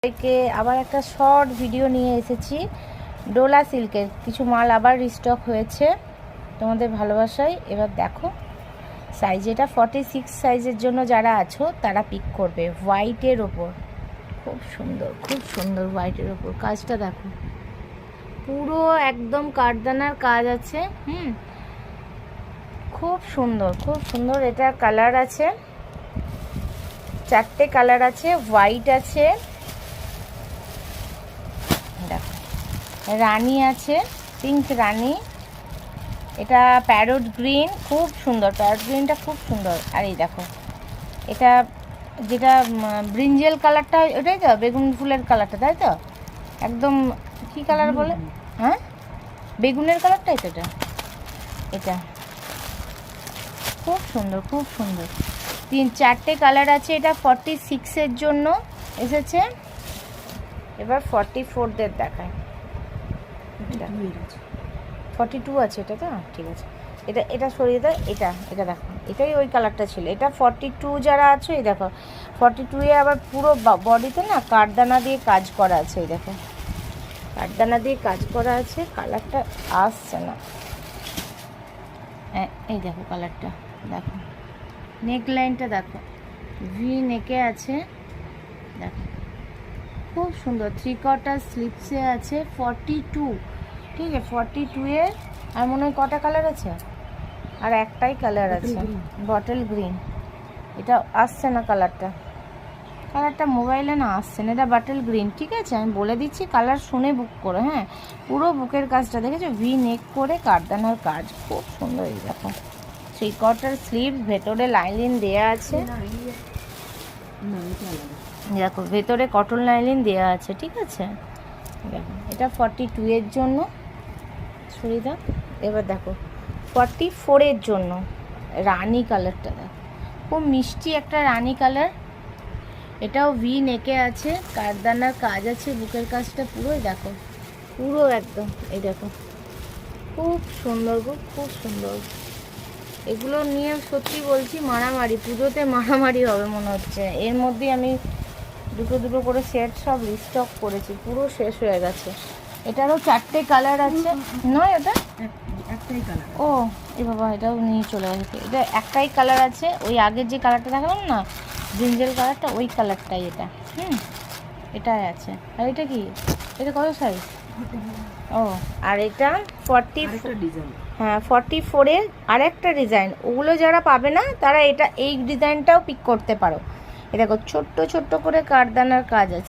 সবাইকে আবার একটা শর্ট ভিডিও নিয়ে এসেছি। ডোলা সিল্কের কিছু মাল আবার রিস্টক হয়েছে তোমাদের ভালোবাসায়। এবার দেখো সাইজ, এটা 46 সাইজের জন্য যারা আছো তারা পিক করবে। হোয়াইটের ওপর খুব সুন্দর, খুব সুন্দর হোয়াইটের ওপর কাজটা দেখো, পুরো একদম কাঠদানার কাজ আছে। খুব সুন্দর, খুব সুন্দর। এটা কালার আছে, 4টে কালার আছে। হোয়াইট আছে, দেখো রানী আছে, পিঙ্ক রানী, এটা প্যারট গ্রিন, খুব সুন্দর। প্যারট গ্রিনটা খুব সুন্দর। আর এই দেখো এটা যেটা ব্রিঞ্জেল কালারটা, ওটাই তো বেগুন ফুলের কালারটা, তাই তো? একদম কি কালার বলে, হ্যাঁ বেগুনের কালারটাই তো এটা। এটা খুব সুন্দর, খুব সুন্দর। 4টে কালার আছে। এটা 46-এর জন্য এসেছে। এবার 44দের দেখায়। 42 আছে এটা, তো ঠিক আছে। এটা সরিয়ে দাও। এটা দেখো, এটাই ওই কালারটা ছিল। এটা 42 যারা আছো, এই দেখো 42-এ আবার পুরো বডিতে না কাঠদানা দিয়ে কাজ করা আছে। এই দেখো কাঠদানা দিয়ে কাজ করা আছে। কালারটা আসছে না, এই দেখো কালারটা দেখো। নেক লাইনটা দেখো, ভি নেকে আছে, দেখো খুব সুন্দর। 3/4 স্লিপসে আছে। 42, ঠিক আছে। 42-এ আর মনে হয় কটা কালার আছে? আর একটাই কালার আছে, বটল গ্রিন। এটা আসছে না কালারটা মোবাইলে না আসছে না। এটা বটল গ্রিন, ঠিক আছে। আমি বলে দিচ্ছি, কালার শুনে বুক করো। হ্যাঁ, পুরো বুকের কাজটা দেখেছো, ভি নেক করে কাঠদানার কাজ, খুব সুন্দর। এই দেখো 3/4 স্লিভ, ভেতরে লাইনিং দেয়া আছে। দেখো ভেতরে কটন লাইনিং দেওয়া আছে, ঠিক আছে। দেখো এটা 42-এর জন্য সুবিধা। এবার দেখো 44-এর জন্য রানী কালারটা দেখো, খুব মিষ্টি একটা রানী কালার। এটাও ভি নেকে আছে, কাঠদানার কাজ আছে, বুকের কাজটা পুরোই দেখো, পুরো একদম। এই দেখো খুব সুন্দর গো, খুব সুন্দর। এগুলো নিয়ে সত্যি বলছি মারামারি, পুজোতে মারামারি হবে মনে হচ্ছে। এর মধ্যে আমি দুটো করে সেট সব রিস্টক করেছি, পুরো শেষ হয়ে গেছে। এটারও 4টে কালার আছে। নয় ওটা একটাই কালার। ও এ বাবা, এটাও নিয়ে চলে গেছে। এটা একটাই কালার আছে, ওই আগের যে কালারটা দেখালাম না ব্রিঞ্জেল কালারটা, ওই কালারটাই এটা। এটাই আছে। আর এটা কি, এটা কত সাইজ? ও আর এটা 44-এর আরেকটা ডিজাইন। ওগুলো যারা পাবে না তারা এই ডিজাইনটাও পিক করতে পারো। এ দেখো ছোট্ট ছোট্ট করে কাঠদানার কাজ আছে।